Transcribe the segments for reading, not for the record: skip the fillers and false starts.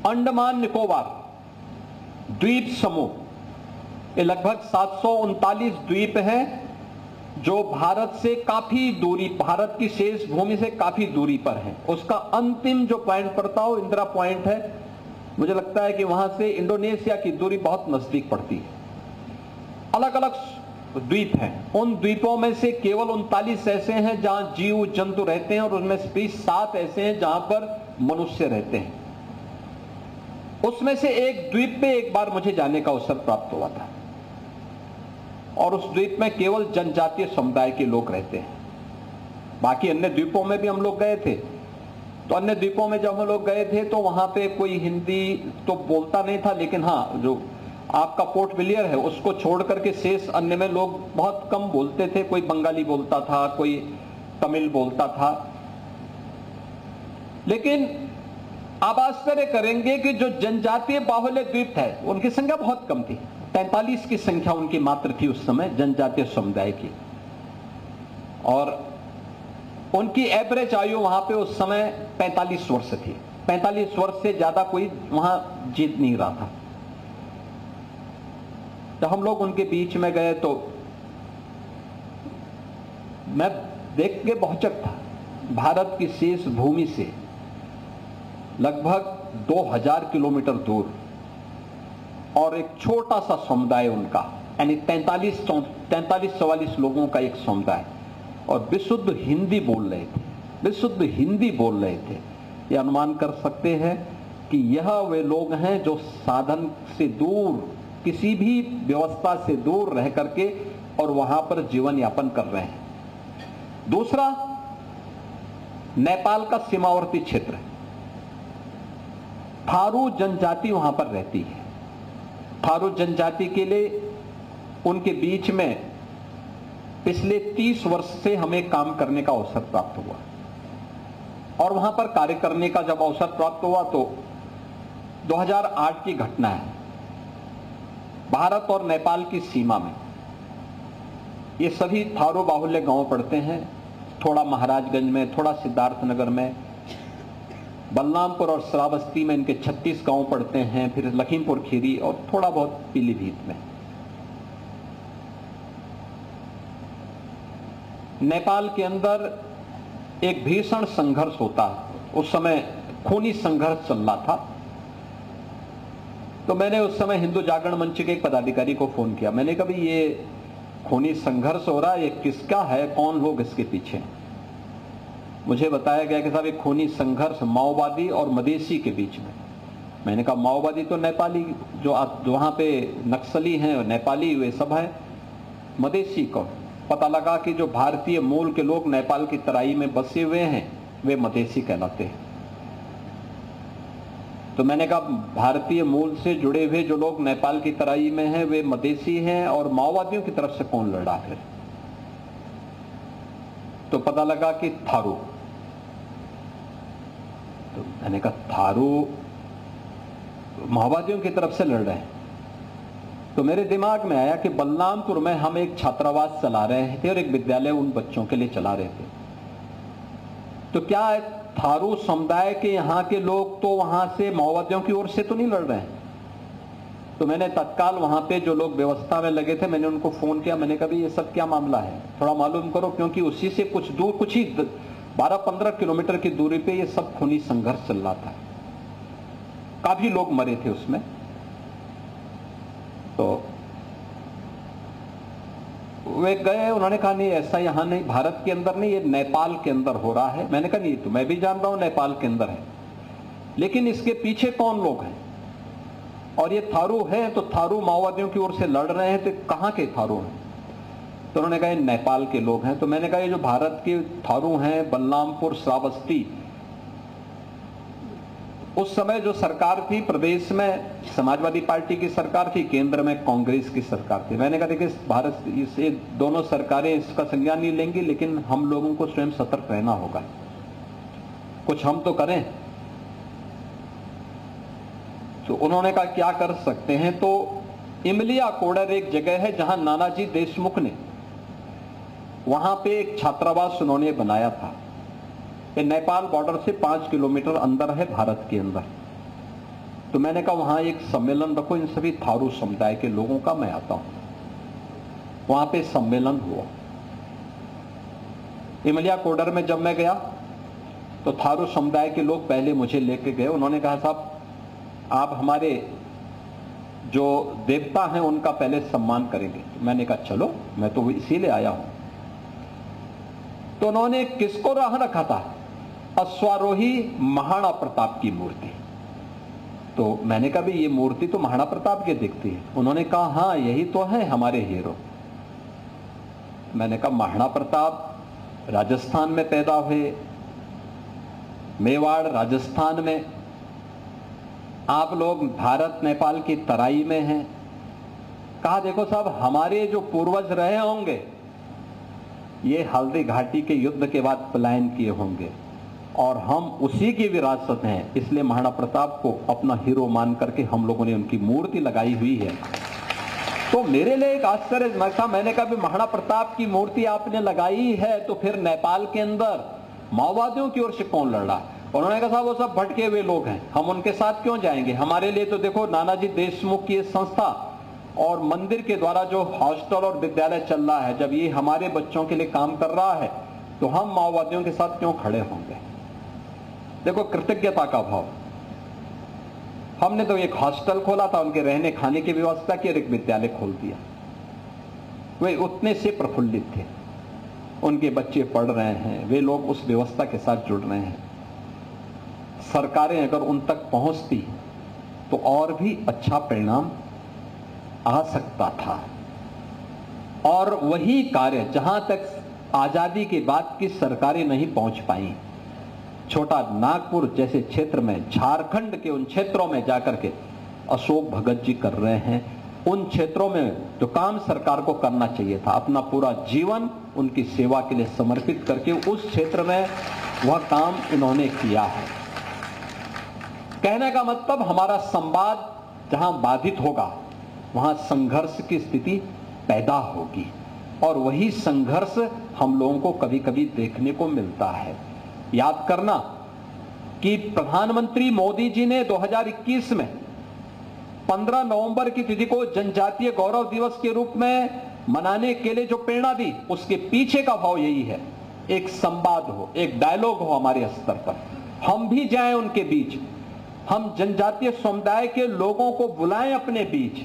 अंडमान निकोबार द्वीप समूह, ये लगभग 739 द्वीप हैं जो भारत से काफी दूरी, भारत की शेष भूमि से काफी दूरी पर है। उसका अंतिम जो पॉइंट पड़ता है वो इंदिरा पॉइंट है। मुझे लगता है कि वहां से इंडोनेशिया की दूरी बहुत नजदीक पड़ती है। अलग अलग द्वीप हैं। उन द्वीपों में से केवल 39 ऐसे हैं जहां जीव जंतु रहते हैं और उनमें से भी 7 ऐसे हैं जहां पर मनुष्य रहते हैं। उसमें से एक द्वीप पे एक बार मुझे जाने का अवसर प्राप्त हुआ था और उस द्वीप में केवल जनजातीय समुदाय के लोग रहते हैं। बाकी अन्य द्वीपों में भी हम लोग गए थे, तो अन्य द्वीपों में जब हम लोग गए थे तो वहां पे कोई हिंदी तो बोलता नहीं था, लेकिन हाँ, जो आपका पोर्ट विलियर है उसको छोड़ करके शेष अन्य में लोग बहुत कम बोलते थे। कोई बंगाली बोलता था, कोई तमिल बोलता था। लेकिन आप आश्चर्य करेंगे कि जो जनजातीय बाहुल्य द्वीप थे उनकी संख्या बहुत कम थी। 43 की संख्या उनकी मात्र थी उस समय जनजातीय समुदाय की, और उनकी एवरेज आयु वहां पे उस समय 45 वर्ष थी। 45 वर्ष से ज्यादा कोई वहां जीत नहीं रहा था। जब हम लोग उनके बीच में गए तो मैं देख के बहुचक था। भारत की शेष भूमि से लगभग 2000 किलोमीटर दूर और एक छोटा सा समुदाय उनका, यानी 43-44 लोगों का एक समुदाय, और विशुद्ध हिंदी बोल रहे थे, विशुद्ध हिंदी बोल रहे थे। यह अनुमान कर सकते हैं कि यह वे लोग हैं जो साधन से दूर, किसी भी व्यवस्था से दूर रह करके और वहां पर जीवन यापन कर रहे हैं। दूसरा, नेपाल का सीमावर्ती क्षेत्र, थारू जनजाति वहां पर रहती है। थारू जनजाति के लिए उनके बीच में पिछले 30 वर्ष से हमें काम करने का अवसर प्राप्त हुआ, और वहां पर कार्य करने का जब अवसर प्राप्त हुआ तो 2008 की घटना है। भारत और नेपाल की सीमा में ये सभी थारू बाहुल्य गांव पड़ते हैं, थोड़ा महाराजगंज में, थोड़ा सिद्धार्थनगर में, बलरामपुर और श्रावस्ती में इनके 36 गांव पड़ते हैं, फिर लखीमपुर खीरी और थोड़ा बहुत पीलीभीत में। नेपाल के अंदर एक भीषण संघर्ष होता है। उस समय खूनी संघर्ष चल रहा था, तो मैंने उस समय हिंदू जागरण मंच के एक पदाधिकारी को फोन किया। मैंने कहा भाई ये खूनी संघर्ष हो रहा है, ये किसका है, कौन लोग इसके पीछे? मुझे बताया गया कि साहब ये खूनी संघर्ष माओवादी और मधेसी के बीच में। मैंने कहा माओवादी तो नेपाली, जो वहां पे नक्सली हैं नेपाली, वे सब हैं। मधेसी कौन? पता लगा कि जो भारतीय मूल के लोग नेपाल की तराई में बसे हुए हैं वे मधेसी कहलाते हैं। तो मैंने कहा भारतीय मूल से जुड़े हुए जो लोग नेपाल की तराई में हैं वे मधेसी हैं, और माओवादियों की तरफ से कौन लड़ रहा है? तो पता लगा कि थारू। तो मैंने कहा थारू माओवादियों की तरफ से लड़ रहे हैं। तो मेरे दिमाग में आया कि बलरामपुर में हम एक छात्रावास चला रहे थे और एक विद्यालय उन बच्चों के लिए चला रहे थे। तो क्या थारू समुदाय के यहाँ के लोग तो वहां से माओवादियों की ओर से तो नहीं लड़ रहे हैं? तो मैंने तत्काल वहां पे जो लोग व्यवस्था में लगे थे, मैंने उनको फोन किया। मैंने कहा ये सब क्या मामला है, थोड़ा मालूम करो, क्योंकि उसी से कुछ दूर, कुछ ही 12-15 किलोमीटर की दूरी पे ये सब खूनी संघर्ष चल रहा था। काफी लोग मरे थे उसमें। तो वे गए, उन्होंने कहा नहीं ऐसा यहां नहीं, भारत के अंदर नहीं, ये नेपाल के अंदर हो रहा है। मैंने कहा नहीं, तो मैं भी जान रहा हूं नेपाल के अंदर है, लेकिन इसके पीछे कौन लोग हैं? और ये थारू है तो थारू माओवादियों की ओर से लड़ रहे हैं, तो कहां के थारू हैं? तो उन्होंने कहा ये नेपाल के लोग हैं। तो मैंने कहा ये जो भारत के थारू हैं, बलरामपुर, श्रावस्ती, उस समय जो सरकार थी प्रदेश में समाजवादी पार्टी की सरकार थी, केंद्र में कांग्रेस की सरकार थी। मैंने कहा देखिए भारत, ये दोनों सरकारें इसका संज्ञान नहीं लेंगी, लेकिन हम लोगों को स्वयं सतर्क रहना होगा, कुछ हम तो करें। तो उन्होंने कहा क्या कर सकते हैं? तो इमलिया कोडर एक जगह है जहां नानाजी देशमुख ने, वहां पे एक छात्रावास उन्होंने बनाया था। ये नेपाल बॉर्डर से 5 किलोमीटर अंदर है, भारत के अंदर। तो मैंने कहा वहां एक सम्मेलन रखो इन सभी थारू समुदाय के लोगों का, मैं आता हूं। वहां पे सम्मेलन हुआ इमलिया कोडर में। जब मैं गया तो थारू समुदाय के लोग पहले मुझे लेके गए। उन्होंने कहा साहब आप हमारे जो देवता हैं उनका पहले सम्मान करेंगे। मैंने कहा चलो, मैं तो इसीलिए आया हूं। तो उन्होंने किसको राह रखा था? अश्वारोही महाराणा प्रताप की मूर्ति। तो मैंने कहा भी ये मूर्ति तो महाराणा प्रताप के दिखती है। उन्होंने कहा हाँ यही तो है हमारे हीरो। मैंने कहा महाराणा प्रताप राजस्थान में पैदा हुए, मेवाड़ राजस्थान में, आप लोग भारत नेपाल की तराई में हैं। कहा देखो साहब हमारे जो पूर्वज रहे होंगे ये हल्दी घाटी के युद्ध के बाद पलायन किए होंगे और हम उसी की विरासत हैं, इसलिए महाराणा प्रताप को अपना हीरो मान करके हम लोगों ने उनकी मूर्ति लगाई हुई है। तो मेरे लिए एक आश्चर्य था। मैंने कहा भी महाराणा प्रताप की मूर्ति आपने लगाई है तो फिर नेपाल के अंदर माओवादियों की ओर से कौन लड़ रहा? उन्होंने कहा साहब वो सब भटके हुए लोग हैं, हम उनके साथ क्यों जाएंगे? हमारे लिए तो देखो नानाजी देशमुख की संस्था और मंदिर के द्वारा जो हॉस्टल और विद्यालय चल रहा है, जब ये हमारे बच्चों के लिए काम कर रहा है तो हम माओवादियों के साथ क्यों खड़े होंगे? देखो कृतज्ञता का भाव। हमने तो एक हॉस्टल खोला था, उनके रहने खाने की व्यवस्था की, और एक विद्यालय खोल दिया। वे उतने से प्रफुल्लित थे, उनके बच्चे पढ़ रहे हैं, वे लोग उस व्यवस्था के साथ जुड़ रहे हैं। सरकारें अगर उन तक पहुंचती तो और भी अच्छा परिणाम आ सकता था। और वही कार्य जहां तक आजादी के बाद की सरकारें नहीं पहुंच पाई, छोटा नागपुर जैसे क्षेत्र में, झारखंड के उन क्षेत्रों में जाकर के अशोक भगत जी कर रहे हैं। उन क्षेत्रों में जो काम सरकार को करना चाहिए था, अपना पूरा जीवन उनकी सेवा के लिए समर्पित करके उस क्षेत्र में वह काम इन्होंने किया है। कहने का मतलब हमारा संवाद जहां बाधित होगा वहां संघर्ष की स्थिति पैदा होगी, और वही संघर्ष हम लोगों को कभी कभी देखने को मिलता है। याद करना कि प्रधानमंत्री मोदी जी ने 2021 में 15 नवंबर की तिथि को जनजातीय गौरव दिवस के रूप में मनाने के लिए जो प्रेरणा दी, उसके पीछे का भाव यही है, एक संवाद हो, एक डायलॉग हो हमारे स्तर पर। हम भी जाएं उनके बीच, हम जनजातीय समुदाय के लोगों को बुलाएं अपने बीच,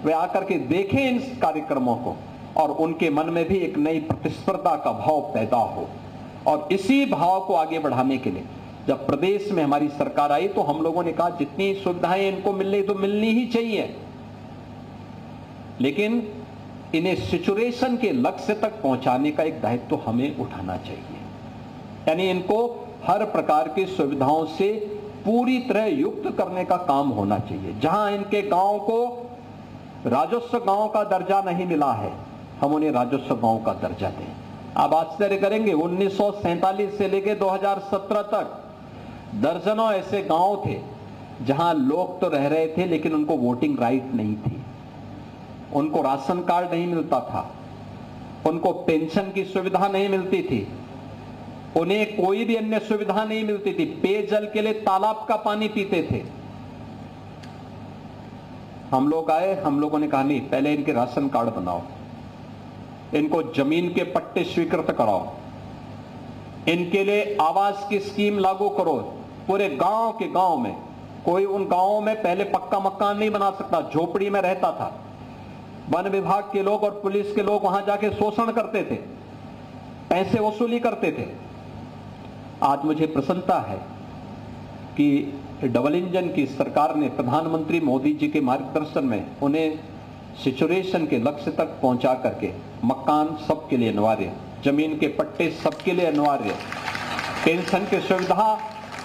वे आकर के देखें इन कार्यक्रमों को और उनके मन में भी एक नई प्रतिस्पर्धा का भाव पैदा हो। और इसी भाव को आगे बढ़ाने के लिए जब प्रदेश में हमारी सरकार आई तो हम लोगों ने कहा जितनी सुविधाएं इनको मिलनी तो मिलनी ही चाहिए, लेकिन इन्हें सिचुएशन के लक्ष्य तक पहुंचाने का एक दायित्व तो हमें उठाना चाहिए। यानी इनको हर प्रकार की सुविधाओं से पूरी तरह युक्त करने का काम होना चाहिए। जहां इनके गांव को राजस्व गांव का दर्जा नहीं मिला है, हम उन्हें राजस्व गांव का दर्जा दें। आप आश्चर्य करेंगे, 1947 से लेकर 2017 तक दर्जनों ऐसे गांव थे जहां लोग तो रह रहे थे लेकिन उनको वोटिंग राइट नहीं थी, उनको राशन कार्ड नहीं मिलता था, उनको पेंशन की सुविधा नहीं मिलती थी, उन्हें कोई भी अन्य सुविधा नहीं मिलती थी, पेयजल के लिए तालाब का पानी पीते थे। हम लोग आए, हम लोगों ने कहा नहीं, पहले इनके राशन कार्ड बनाओ, इनको जमीन के पट्टे स्वीकृत कराओ, इनके लिए आवास की स्कीम लागू करो। पूरे गांव के गांव में, कोई उन गांवों में पहले पक्का मकान नहीं बना सकता, झोपड़ी में रहता था। वन विभाग के लोग और पुलिस के लोग वहां जाके शोषण करते थे, पैसे वसूली करते थे। आज मुझे प्रसन्नता है कि डबल इंजन की सरकार ने प्रधानमंत्री मोदी जी के मार्गदर्शन में उन्हें सिचुएशन के लक्ष्य तक पहुंचा करके मकान सबके लिए अनिवार्य, जमीन के पट्टे सबके लिए अनिवार्य, पेंशन की सुविधा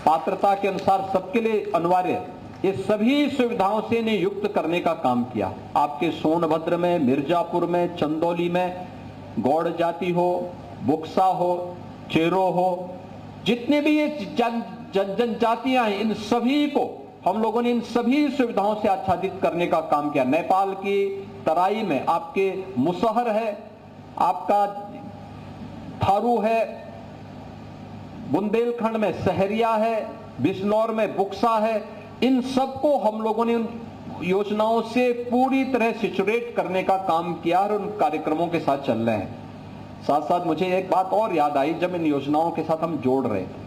पात्रता के अनुसार सबके लिए अनिवार्य, ये सभी सुविधाओं से इन्हें युक्त करने का काम किया। आपके सोनभद्र में, मिर्जापुर में, चंदौली में गौड़ जाति हो, बुक्सा हो, चेरो हो, जितने भी ये जनजातियां हैं, इन सभी को हम लोगों ने इन सभी सुविधाओं से आच्छादित करने का काम किया। नेपाल की तराई में आपके मुसहर है, आपका थारू है, बुंदेलखंड में सहरिया है, बिजनौर में बुक्सा है, इन सबको हम लोगों ने उन योजनाओं से पूरी तरह सिचुएट करने का काम किया और उन कार्यक्रमों के साथ चल रहे हैं। साथ साथ मुझे एक बात और याद आई, जब इन योजनाओं के साथ हम जोड़ रहे थे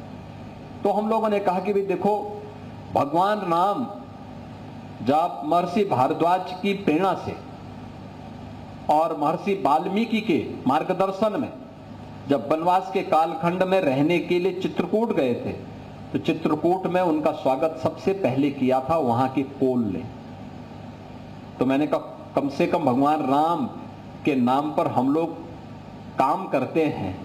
तो हम लोगों ने कहा कि भाई देखो, भगवान राम जब महर्षि भारद्वाज की प्रेरणा से और महर्षि वाल्मीकि के मार्गदर्शन में जब वनवास के कालखंड में रहने के लिए चित्रकूट गए थे, तो चित्रकूट में उनका स्वागत सबसे पहले किया था वहां के कोल ने। तो मैंने कहा कम से कम भगवान राम के नाम पर हम लोग काम करते हैं,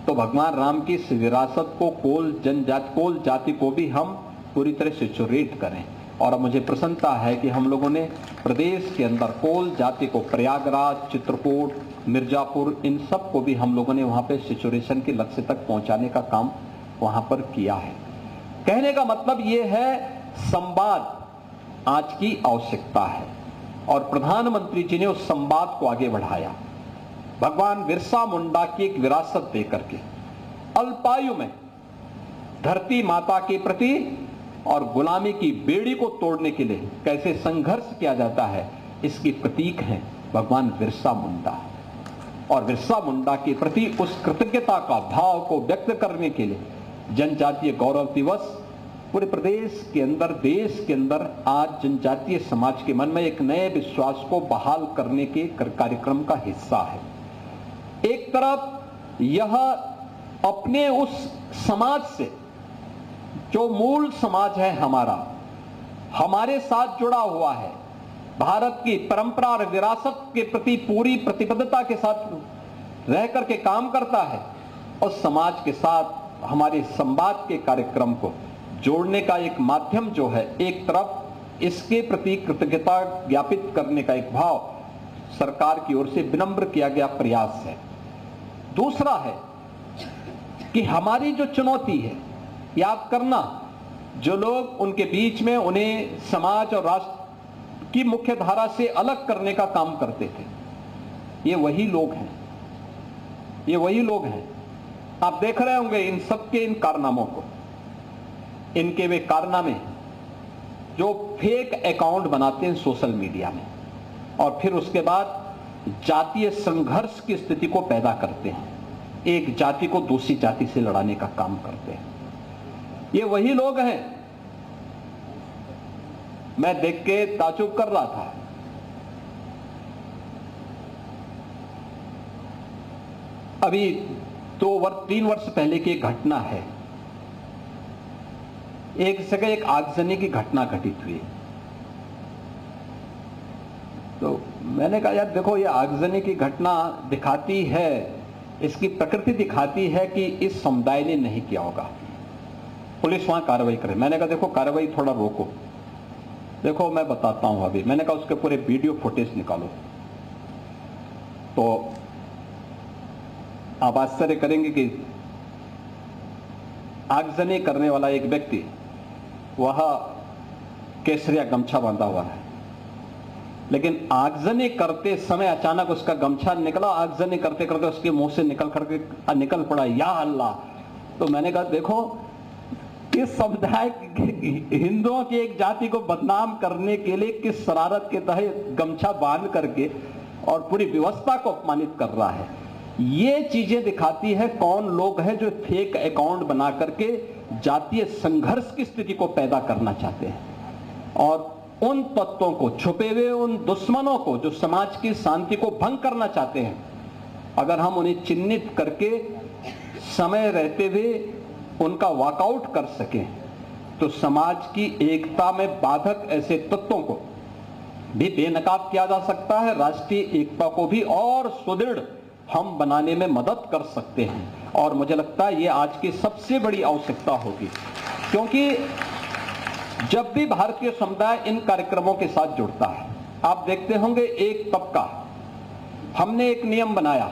तो भगवान राम की इस विरासत को कोल जाति को भी हम पूरी तरह से सिचुएट करें। और अब मुझे प्रसन्नता है कि हम लोगों ने प्रदेश के अंदर कोल जाति को प्रयागराज, चित्रकूट, मिर्जापुर, इन सब को भी हम लोगों ने वहां पे सिचुएशन के लक्ष्य तक पहुंचाने का काम वहां पर किया है। कहने का मतलब ये है, संवाद आज की आवश्यकता है और प्रधानमंत्री जी ने उस संवाद को आगे बढ़ाया। भगवान बिरसा मुंडा की एक विरासत देकर के अल्पायु में धरती माता के प्रति और गुलामी की बेड़ी को तोड़ने के लिए कैसे संघर्ष किया जाता है, इसकी प्रतीक है भगवान बिरसा मुंडा। और बिरसा मुंडा के प्रति उस कृतज्ञता का भाव को व्यक्त करने के लिए जनजातीय गौरव दिवस पूरे प्रदेश के अंदर, देश के अंदर आज जनजातीय समाज के मन में एक नए विश्वास को बहाल करने के कार्यक्रम का हिस्सा है। एक तरफ यह अपने उस समाज से, जो मूल समाज है हमारा, हमारे साथ जुड़ा हुआ है, भारत की परंपरा और विरासत के प्रति पूरी प्रतिबद्धता के साथ रह करके काम करता है, और समाज के साथ हमारे संवाद के कार्यक्रम को जोड़ने का एक माध्यम जो है, एक तरफ इसके प्रति कृतज्ञता ज्ञापित करने का एक भाव सरकार की ओर से विनम्र किया गया प्रयास है। दूसरा है कि हमारी जो चुनौती है, याद करना, जो लोग उनके बीच में उन्हें समाज और राष्ट्र की मुख्य धारा से अलग करने का काम करते थे, ये वही लोग हैं, ये वही लोग हैं। आप देख रहे होंगे इन सबके इन कारनामों को, इनके वे कारनामे जो फेक अकाउंट बनाते हैं सोशल मीडिया में और फिर उसके बाद जातीय संघर्ष की स्थिति को पैदा करते हैं, एक जाति को दूसरी जाति से लड़ाने का काम करते हैं। ये वही लोग हैं। मैं देख के ताज्जुब कर रहा था, अभी 3 वर्ष पहले की एक घटना है, एक जगह एक आगजनी की घटना घटित हुई। तो मैंने कहा यार देखो, ये आगजनी की घटना दिखाती है, इसकी प्रकृति दिखाती है कि इस समुदाय ने नहीं किया होगा, पुलिस वहां कार्रवाई करे। मैंने कहा देखो कार्रवाई थोड़ा रोको, देखो मैं बताता हूं अभी। मैंने कहा उसके पूरे वीडियो फुटेज निकालो। तो आप आश्चर्य करेंगे कि आगजनी करने वाला एक व्यक्ति, वह केसरिया गमछा बांधा हुआ है, लेकिन आगजनी करते समय अचानक उसका गमछा निकला, आगजनी करते करते उसके मुंह से निकल पड़ा या अल्लाह। तो मैंने कहा देखो, इस समुदाय हिंदुओं की एक जाति को बदनाम करने के लिए किस शरारत के तहत गमछा बांध करके और पूरी व्यवस्था को अपमानित कर रहा है। ये चीजें दिखाती है कौन लोग हैं जो फेक अकाउंट बना करके जातीय संघर्ष की स्थिति को पैदा करना चाहते हैं, और उन तत्वों को, छुपे हुए उन दुश्मनों को जो समाज की शांति को भंग करना चाहते हैं, अगर हम उन्हें चिन्हित करके समय रहते हुए उनका वॉकआउट कर सकें, तो समाज की एकता में बाधक ऐसे तत्वों को भी बेनकाब किया जा सकता है, राष्ट्रीय एकता को भी और सुदृढ़ हम बनाने में मदद कर सकते हैं। और मुझे लगता है ये आज की सबसे बड़ी आवश्यकता होगी, क्योंकि जब भी भारतीय समुदाय इन कार्यक्रमों के साथ जुड़ता है, आप देखते होंगे एक तबका, हमने एक नियम बनाया,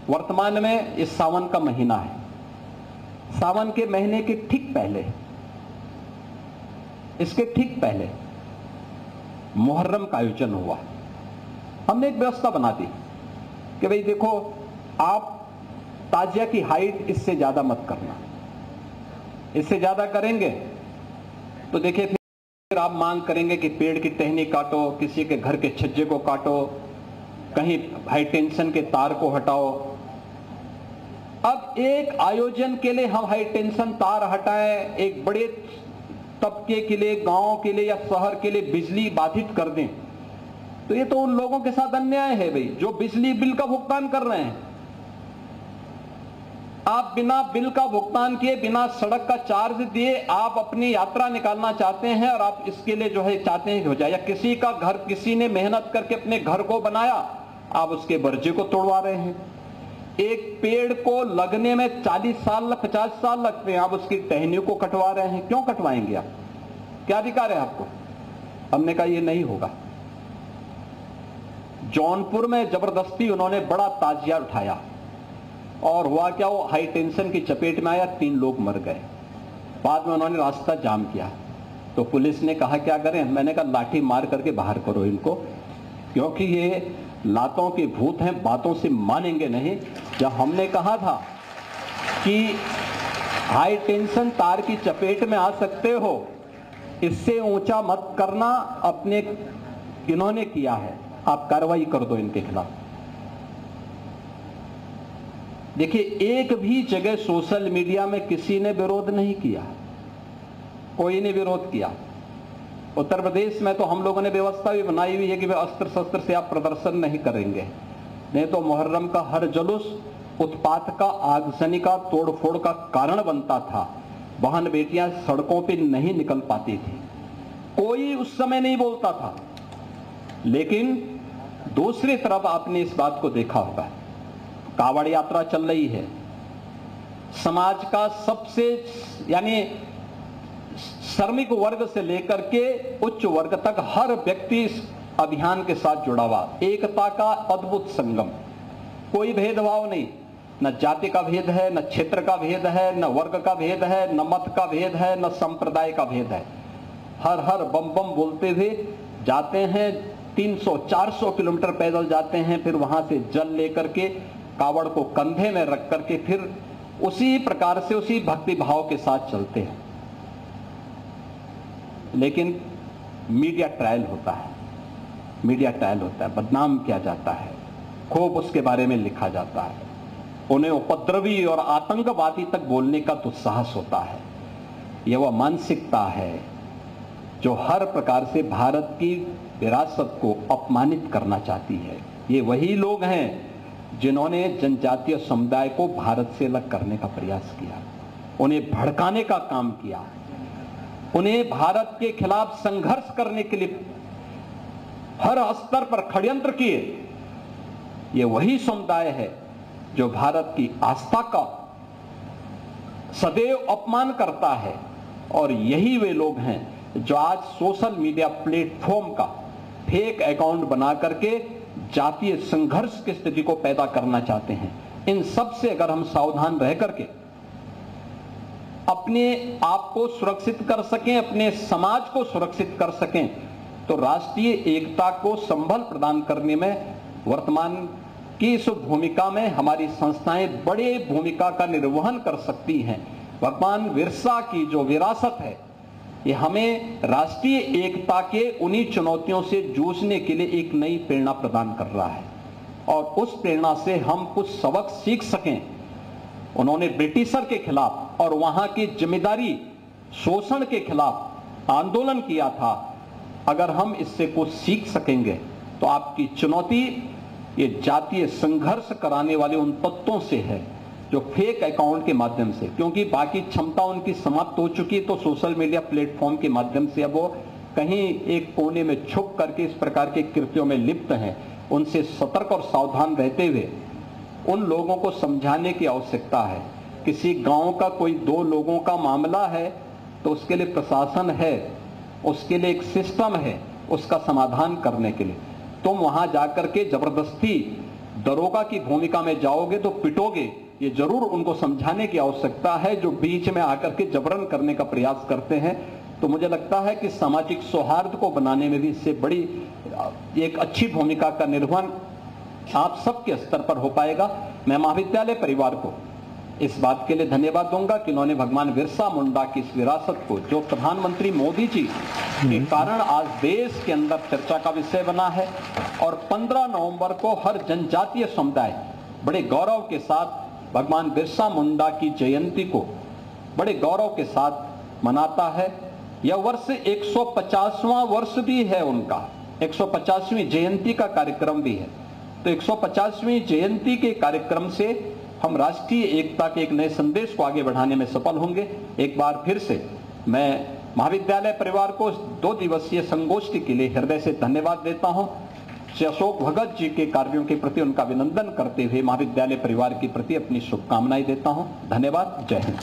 वर्तमान में इस सावन का महीना है, सावन के महीने के ठीक पहले, इसके ठीक पहले मुहर्रम का आयोजन हुआ। हमने एक व्यवस्था बना दी कि भाई देखो, आप ताजिया की हाइट इससे ज्यादा मत करना, इससे ज्यादा करेंगे तो देखिए फिर आप मांग करेंगे कि पेड़ की टहनी काटो, किसी के घर के छज्जे को काटो, कहीं हाई टेंशन के तार को हटाओ। अब एक आयोजन के लिए हम हाई टेंशन तार हटाएं, एक बड़े तबके के लिए, गांव के लिए या शहर के लिए बिजली बाधित कर दें, तो ये तो उन लोगों के साथ अन्याय है भाई, जो बिजली बिल का भुगतान कर रहे हैं। आप बिना बिल का भुगतान किए, बिना सड़क का चार्ज दिए आप अपनी यात्रा निकालना चाहते हैं, और आप इसके लिए जो है चाहते हैं कि हो जाए। या किसी का घर, किसी ने मेहनत करके अपने घर को बनाया, आप उसके बर्जे को तोड़वा रहे हैं। एक पेड़ को लगने में 40 साल 50 साल लगते हैं, आप उसकी टहनियों को कटवा रहे हैं। क्यों कटवाएंगे आप? क्या अधिकार है आपको? हमने कहा ये नहीं होगा। जौनपुर में जबरदस्ती उन्होंने बड़ा ताजिया उठाया, और हुआ क्या, वो हाई टेंशन की चपेट में आया, 3 लोग मर गए। बाद में उन्होंने रास्ता जाम किया, तो पुलिस ने कहा क्या करें? मैंने कहा लाठी मार करके बाहर करो इनको, क्योंकि ये लातों के भूत हैं, बातों से मानेंगे नहीं। जब हमने कहा था कि हाई टेंशन तार की चपेट में आ सकते हो, इससे ऊंचा मत करना, अपने इन्होंने किया है, आप कार्रवाई कर दो इनके खिलाफ। देखिए, एक भी जगह सोशल मीडिया में किसी ने विरोध नहीं किया, कोई ने विरोध किया। उत्तर प्रदेश में तो हम लोगों ने व्यवस्था भी बनाई हुई है कि वे अस्त्र शस्त्र से आप प्रदर्शन नहीं करेंगे, नहीं तो मुहर्रम का हर जुलूस उत्पात का, आगजनी का, तोड़फोड़ का कारण बनता था। बहन बेटियां सड़कों पे नहीं निकल पाती थी, कोई उस समय नहीं बोलता था। लेकिन दूसरी तरफ आपने इस बात को देखा होगा, कावड़ यात्रा चल रही है, समाज का सबसे यानी श्रमिक वर्ग से लेकर के उच्च वर्ग तक हर व्यक्ति इस अभियान के साथ जुड़ा हुआ। एकता का अद्भुत संगम, कोई भेदभाव नहीं, न जाति का भेद है, न क्षेत्र का भेद है, न वर्ग का भेद है, न मत का भेद है, न संप्रदाय का भेद है। हर हर बम बम बोलते हुए जाते हैं, 300-400 किलोमीटर पैदल जाते हैं, फिर वहां से जल लेकर के कावड़ को कंधे में रख करके फिर उसी प्रकार से, उसी भक्ति भाव के साथ चलते हैं। लेकिन मीडिया ट्रायल होता है, मीडिया ट्रायल होता है, बदनाम किया जाता है, खूब उसके बारे में लिखा जाता है, उन्हें उपद्रवी और आतंकवादी तक बोलने का दुस्साहस होता है। यह वह मानसिकता है जो हर प्रकार से भारत की विरासत को अपमानित करना चाहती है। ये वही लोग हैं जिन्होंने जनजातीय समुदाय को भारत से अलग करने का प्रयास किया, उन्हें भड़काने का काम किया, उन्हें भारत के खिलाफ संघर्ष करने के लिए हर स्तर पर षड्यंत्र किए। ये वही समुदाय है जो भारत की आस्था का सदैव अपमान करता है, और यही वे लोग हैं जो आज सोशल मीडिया प्लेटफॉर्म का फेक अकाउंट बना करके जातीय संघर्ष की स्थिति को पैदा करना चाहते हैं। इन सब से अगर हम सावधान रह करके अपने आप को सुरक्षित कर सकें, अपने समाज को सुरक्षित कर सकें, तो राष्ट्रीय एकता को संबल प्रदान करने में वर्तमान की इस भूमिका में हमारी संस्थाएं बड़ी भूमिका का निर्वहन कर सकती हैं। भगवान बिरसा की जो विरासत है, ये हमें राष्ट्रीय एकता के उन्हीं चुनौतियों से जूझने के लिए एक नई प्रेरणा प्रदान कर रहा है, और उस प्रेरणा से हम कुछ सबक सीख सकें। उन्होंने ब्रिटिशर के खिलाफ और वहां की जिम्मेदारी शोषण के खिलाफ आंदोलन किया था। अगर हम इससे कुछ सीख सकेंगे तो आपकी चुनौती ये जातीय संघर्ष कराने वाले उन तत्वों से है जो फेक अकाउंट के माध्यम से, क्योंकि बाकी क्षमता उनकी समाप्त हो चुकी, तो सोशल मीडिया प्लेटफॉर्म के माध्यम से अब वो कहीं एक कोने में छुप करके इस प्रकार के कृत्यों में लिप्त हैं। उनसे सतर्क और सावधान रहते हुए उन लोगों को समझाने की आवश्यकता है। किसी गांव का कोई 2 लोगों का मामला है तो उसके लिए प्रशासन है, उसके लिए एक सिस्टम है उसका समाधान करने के लिए। तुम वहां जाकर के जबरदस्ती दरोगा की भूमिका में जाओगे तो पिटोगे, ये जरूर उनको समझाने की आवश्यकता है। जो बीच में आकर के जबरन करने का प्रयास करते हैं, तो मुझे लगता है कि सामाजिक सौहार्द को बनाने में भी इससे बड़ी एक अच्छी भूमिका का निर्वहन आप सबके स्तर पर हो पाएगा। मैं महाविद्यालय परिवार को इस बात के लिए धन्यवाद दूंगा कि उन्होंने भगवान बिरसा मुंडा की इस विरासत को, जो प्रधानमंत्री मोदी जी के कारण आज देश के अंदर चर्चा का विषय बना है, और 15 नवंबर को हर जनजातीय समुदाय बड़े गौरव के साथ भगवान बिरसा मुंडा की जयंती को बड़े गौरव के साथ मनाता है। यह वर्ष 150वां वर्ष भी है उनका, 150वीं जयंती का कार्यक्रम भी है। तो 150वीं जयंती के कार्यक्रम से हम राष्ट्रीय एकता के एक नए संदेश को आगे बढ़ाने में सफल होंगे। एक बार फिर से मैं महाविद्यालय परिवार को 2 दिवसीय संगोष्ठी के लिए हृदय से धन्यवाद देता हूं। श्री अशोक भगत जी के कार्यों के प्रति उनका अभिनंदन करते हुए महाविद्यालय परिवार के प्रति अपनी शुभकामनाएं देता हूं। धन्यवाद। जय हिंद।